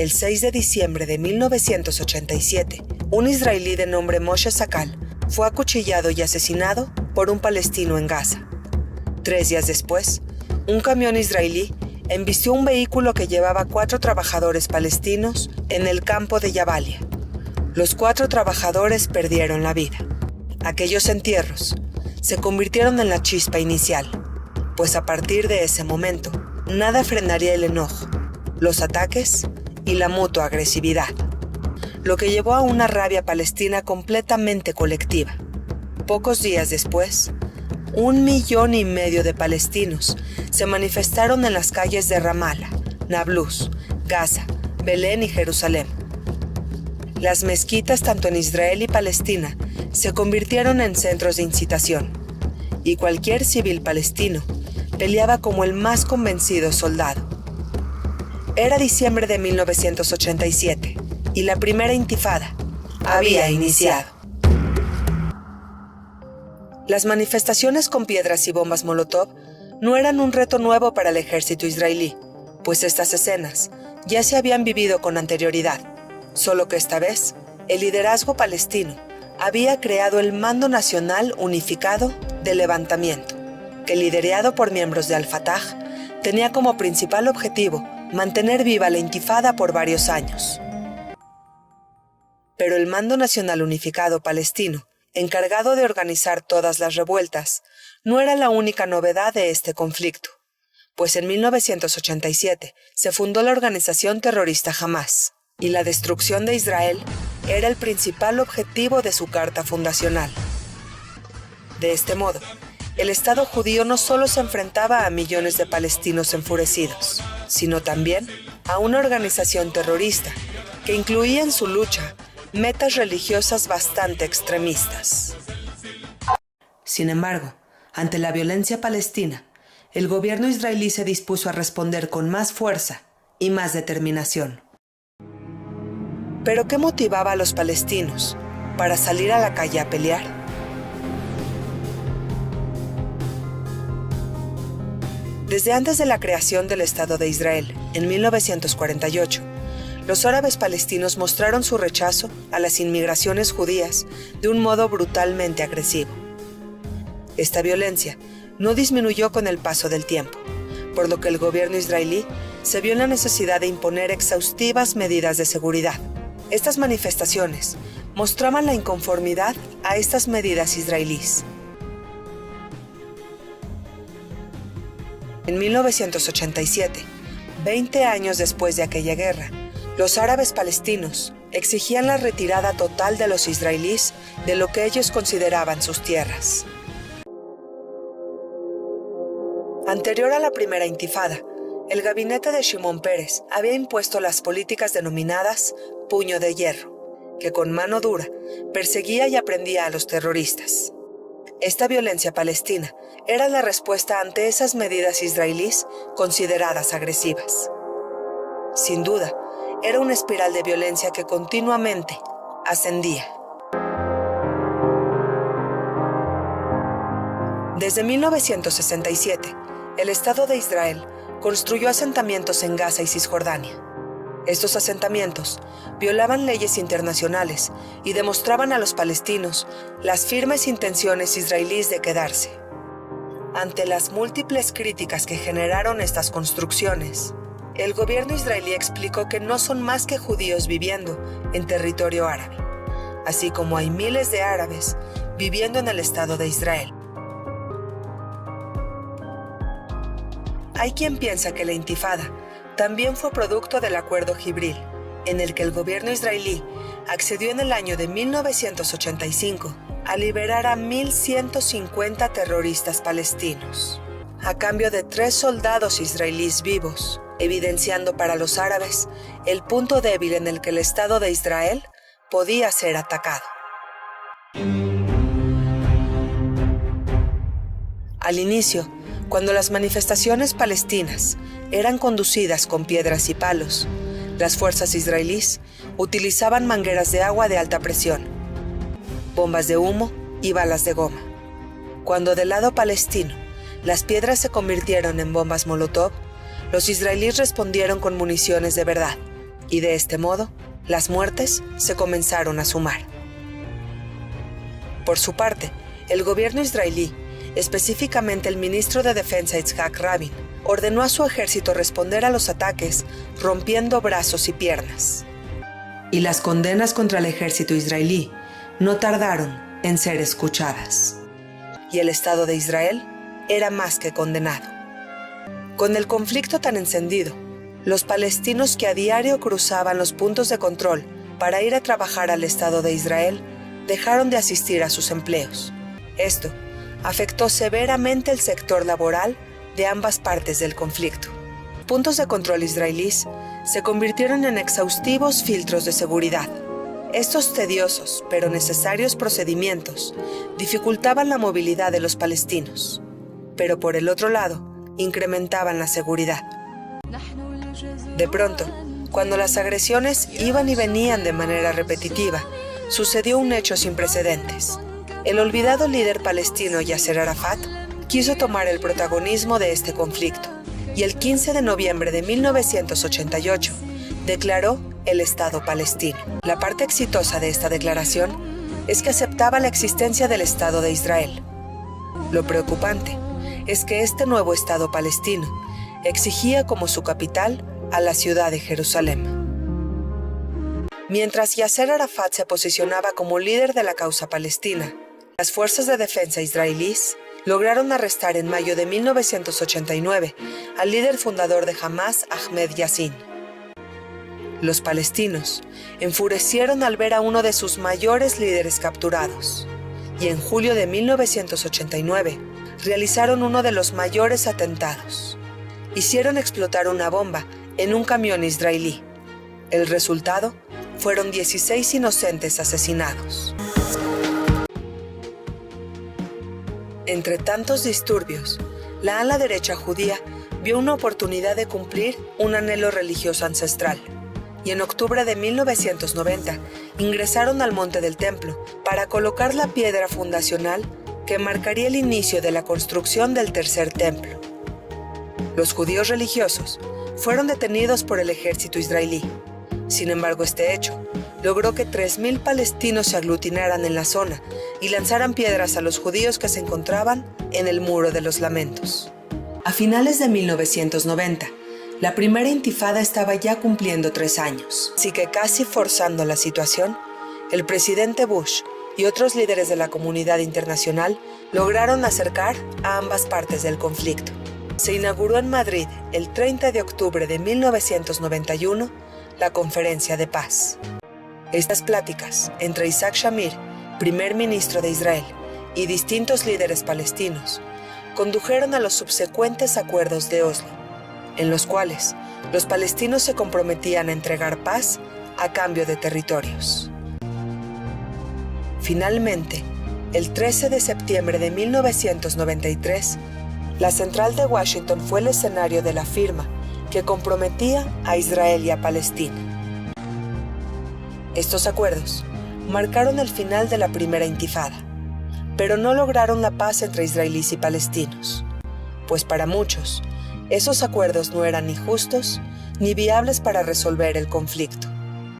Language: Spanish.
El 6 de diciembre de 1987, un israelí de nombre Moshe Sakal fue acuchillado y asesinado por un palestino en Gaza. 3 días después, un camión israelí embistió un vehículo que llevaba 4 trabajadores palestinos en el campo de Jabalia. Los 4 trabajadores perdieron la vida. Aquellos entierros se convirtieron en la chispa inicial, pues a partir de ese momento, nada frenaría el enojo, los ataques y la mutua agresividad, lo que llevó a una rabia palestina completamente colectiva. Pocos días después, 1,5 millones de palestinos se manifestaron en las calles de Ramallah, Nablus, Gaza, Belén y Jerusalén. Las mezquitas tanto en Israel y Palestina se convirtieron en centros de incitación, y cualquier civil palestino peleaba como el más convencido soldado. Era diciembre de 1987 y la primera intifada había iniciado. Las manifestaciones con piedras y bombas Molotov no eran un reto nuevo para el ejército israelí, pues estas escenas ya se habían vivido con anterioridad, solo que esta vez el liderazgo palestino había creado el Mando Nacional Unificado de Levantamiento, que liderado por miembros de Al-Fatah tenía como principal objetivo mantener viva la intifada por varios años. Pero el Mando Nacional Unificado Palestino, encargado de organizar todas las revueltas, no era la única novedad de este conflicto, pues en 1987 se fundó la organización terrorista Hamás, y la destrucción de Israel era el principal objetivo de su carta fundacional. De este modo, el Estado judío no solo se enfrentaba a millones de palestinos enfurecidos, sino también a una organización terrorista que incluía en su lucha metas religiosas bastante extremistas. Sin embargo, ante la violencia palestina, el gobierno israelí se dispuso a responder con más fuerza y más determinación. ¿Pero qué motivaba a los palestinos para salir a la calle a pelear? Desde antes de la creación del Estado de Israel, en 1948, los árabes palestinos mostraron su rechazo a las inmigraciones judías de un modo brutalmente agresivo. Esta violencia no disminuyó con el paso del tiempo, por lo que el gobierno israelí se vio en la necesidad de imponer exhaustivas medidas de seguridad. Estas manifestaciones mostraban la inconformidad a estas medidas israelíes. En 1987, 20 años después de aquella guerra, los árabes palestinos exigían la retirada total de los israelíes de lo que ellos consideraban sus tierras. Anterior a la primera intifada, el gabinete de Shimon Peres había impuesto las políticas denominadas Puño de Hierro, que con mano dura perseguía y aprendía a los terroristas. Esta violencia palestina era la respuesta ante esas medidas israelíes consideradas agresivas. Sin duda, era una espiral de violencia que continuamente ascendía. Desde 1967, el Estado de Israel construyó asentamientos en Gaza y Cisjordania. Estos asentamientos violaban leyes internacionales y demostraban a los palestinos las firmes intenciones israelíes de quedarse. Ante las múltiples críticas que generaron estas construcciones, el gobierno israelí explicó que no son más que judíos viviendo en territorio árabe, así como hay miles de árabes viviendo en el Estado de Israel. Hay quien piensa que la intifada también fue producto del Acuerdo Jibril, en el que el gobierno israelí accedió en el año de 1985 a liberar a 1,150 terroristas palestinos, a cambio de 3 soldados israelíes vivos, evidenciando para los árabes el punto débil en el que el Estado de Israel podía ser atacado. Al inicio, cuando las manifestaciones palestinas eran conducidas con piedras y palos, las fuerzas israelíes utilizaban mangueras de agua de alta presión, bombas de humo y balas de goma. Cuando del lado palestino las piedras se convirtieron en bombas Molotov, los israelíes respondieron con municiones de verdad, y de este modo, las muertes se comenzaron a sumar. Por su parte, el gobierno israelí, específicamente el ministro de Defensa Yitzhak Rabin, ordenó a su ejército responder a los ataques rompiendo brazos y piernas. Y las condenas contra el ejército israelí no tardaron en ser escuchadas. Y el Estado de Israel era más que condenado. Con el conflicto tan encendido, los palestinos que a diario cruzaban los puntos de control para ir a trabajar al Estado de Israel dejaron de asistir a sus empleos. Esto afectó severamente el sector laboral de ambas partes del conflicto. Puntos de control israelíes se convirtieron en exhaustivos filtros de seguridad. Estos tediosos pero necesarios procedimientos dificultaban la movilidad de los palestinos, pero por el otro lado, incrementaban la seguridad. De pronto, cuando las agresiones iban y venían de manera repetitiva, sucedió un hecho sin precedentes. El olvidado líder palestino Yasser Arafat quiso tomar el protagonismo de este conflicto y el 15 de noviembre de 1988 declaró el Estado palestino. La parte exitosa de esta declaración es que aceptaba la existencia del Estado de Israel. Lo preocupante es que este nuevo Estado palestino exigía como su capital a la ciudad de Jerusalén. Mientras Yasser Arafat se posicionaba como líder de la causa palestina, las fuerzas de defensa israelíes lograron arrestar en mayo de 1989 al líder fundador de Hamas, Ahmed Yassin. Los palestinos enfurecieron al ver a uno de sus mayores líderes capturados, y en julio de 1989 realizaron uno de los mayores atentados. Hicieron explotar una bomba en un camión israelí. El resultado fueron 16 inocentes asesinados. Entre tantos disturbios, la ala derecha judía vio una oportunidad de cumplir un anhelo religioso ancestral, y en octubre de 1990 ingresaron al Monte del Templo para colocar la piedra fundacional que marcaría el inicio de la construcción del tercer templo. Los judíos religiosos fueron detenidos por el ejército israelí. Sin embargo, este hecho logró que 3,000 palestinos se aglutinaran en la zona y lanzaran piedras a los judíos que se encontraban en el Muro de los Lamentos. A finales de 1990, la primera intifada estaba ya cumpliendo 3 años, así que casi forzando la situación, el presidente Bush y otros líderes de la comunidad internacional lograron acercar a ambas partes del conflicto. Se inauguró en Madrid el 30 de octubre de 1991 la Conferencia de Paz. Estas pláticas entre Isaac Shamir, primer ministro de Israel, y distintos líderes palestinos condujeron a los subsecuentes acuerdos de Oslo, en los cuales los palestinos se comprometían a entregar paz a cambio de territorios. Finalmente, el 13 de septiembre de 1993, la central de Washington fue el escenario de la firma que comprometía a Israel y a Palestina. Estos acuerdos marcaron el final de la primera intifada, pero no lograron la paz entre israelíes y palestinos, pues para muchos, esos acuerdos no eran ni justos ni viables para resolver el conflicto.